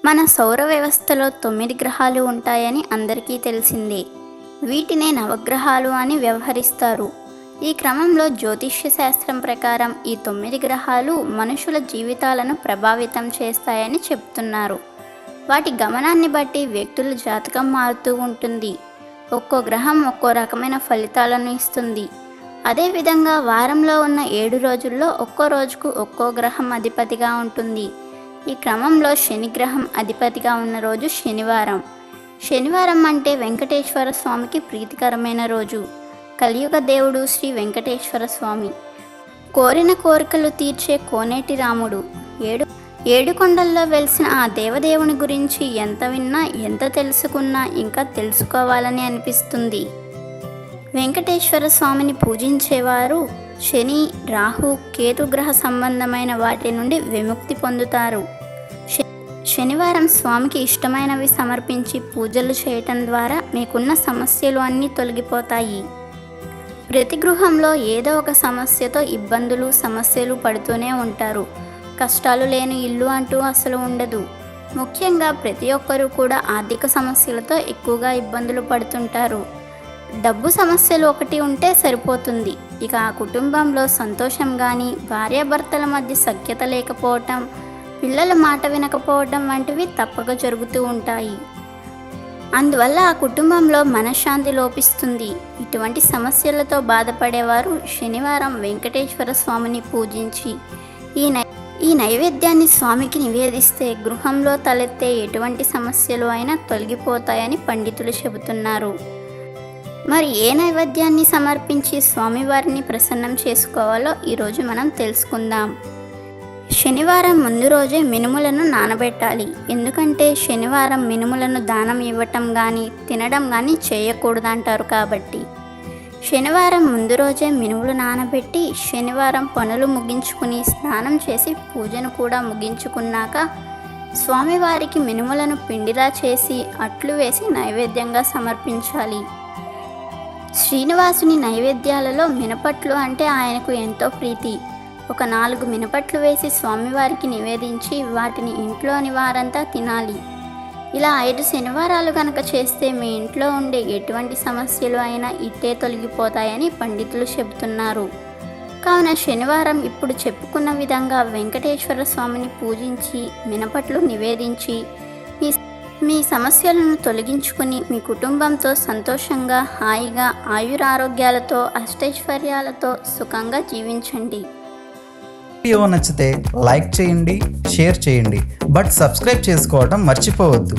మన సౌర వ్యవస్థలో 9 గ్రహాలు ఉంటాయని అందరికీ తెలిసిందే. వీటినే నవగ్రహాలు అని వ్యవహరిస్తారు. ఈ క్రమంలో జ్యోతిష్య శాస్త్రం ప్రకారం ఈ 9 గ్రహాలు మనుషుల జీవితాలను ప్రభావితం చేస్తాయని చెప్తున్నారు. వాటి గమనాన్ని బట్టి వ్యక్తుల జాతకం మారుతూ ఉంటుంది. ఒక్కో గ్రహం ఒక్కో రకమైన ఫలితాలను ఇస్తుంది. అదేవిధంగా వారంలో ఉన్న 7 రోజుల్లో ఒక్కో రోజుకు ఒక్కో గ్రహం అధిపతిగా ఉంటుంది. ఈ క్రమంలో శనిగ్రహం అధిపతిగా ఉన్న రోజు శనివారం. శనివారం అంటే వెంకటేశ్వర స్వామికి ప్రీతికరమైన రోజు. కలియుగ దేవుడు శ్రీ వెంకటేశ్వర స్వామి. కోరిన కోరికలు తీర్చే కోనేటి రాముడు. ఏడు కొండల్లో వెలిసిన ఆ దేవదేవుని గురించి ఎంత విన్నా ఎంత తెలుసుకున్నా ఇంకా తెలుసుకోవాలని అనిపిస్తుంది. వెంకటేశ్వర స్వామిని పూజించేవారు శని, రాహు, కేతు గ్రహ సంబంధమైన వాటి నుండి విముక్తి పొందుతారు. శనివారం స్వామికి ఇష్టమైనవి సమర్పించి పూజలు చేయటం ద్వారా మీకున్న సమస్యలు అన్నీ తొలగిపోతాయి. ప్రతి గృహంలో ఏదో ఒక సమస్యతో ఇబ్బందులు, సమస్యలు పడుతూనే ఉంటారు. కష్టాలు లేని ఇల్లు అంటూ అసలు ఉండదు. ముఖ్యంగా ప్రతి ఒక్కరూ కూడా ఆర్థిక సమస్యలతో ఎక్కువగా ఇబ్బందులు పడుతుంటారు. డబ్బు సమస్యలు ఒకటి ఉంటే సరిపోతుంది. ఇక ఆ కుటుంబంలో సంతోషం కానీ, భార్యాభర్తల మధ్య సఖ్యత లేకపోవటం, పిల్లల మాట వినకపోవటం వంటివి తప్పక జరుగుతూ ఉంటాయి. అందువల్ల ఆ కుటుంబంలో మనశ్శాంతి లోపిస్తుంది. ఇటువంటి సమస్యలతో బాధపడేవారు శనివారం వెంకటేశ్వర స్వామిని పూజించి ఈ నైవేద్యాన్ని స్వామికి నివేదిస్తే గృహంలో తలెత్తే ఎటువంటి సమస్యలు అయినా తొలగిపోతాయని పండితులు చెబుతున్నారు. మరి ఏ నైవేద్యాన్ని సమర్పించి స్వామివారిని ప్రసన్నం చేసుకోవాలో ఈరోజు మనం తెలుసుకుందాం. శనివారం ముందు రోజే మినుములను నానబెట్టాలి. ఎందుకంటే శనివారం మినుములను దానం ఇవ్వటం కానీ తినడం కానీ చేయకూడదంటారు కాబట్టి. శనివారం ముందు రోజే మినుములు నానబెట్టి శనివారం పనులు ముగించుకుని స్నానం చేసి పూజను కూడా ముగించుకున్నాక స్వామివారికి మినుములను పిండిలా చేసి అట్లు వేసి నైవేద్యంగా సమర్పించాలి. శ్రీనివాసుని నైవేద్యాలలో మినపట్లు అంటే ఆయనకు ఎంతో ప్రీతి. ఒక 4 మినపట్లు వేసి స్వామివారికి నివేదించి వాటిని ఇంట్లోని వారంతా తినాలి. ఇలా 5 శనివారాలు కనుక చేస్తే మీ ఇంట్లో ఉండే ఎటువంటి సమస్యలు అయినా ఇట్టే తొలగిపోతాయని పండితులు చెబుతున్నారు. కావున శనివారం ఇప్పుడు చెప్పుకున్న విధంగా వెంకటేశ్వర స్వామిని పూజించి మినపట్లు నివేదించి మీ సమస్యలను తొలగించుకుని మీ కుటుంబంతో సంతోషంగా, హాయిగా, ఆయురారోగ్యాలతో, అష్టైశ్వర్యాలతో సుఖంగా జీవించండి. వీడియో నచ్చితే లైక్ చేయండి, షేర్ చేయండి, బట్ సబ్స్క్రైబ్ చేసుకోవడం మర్చిపోవద్దు.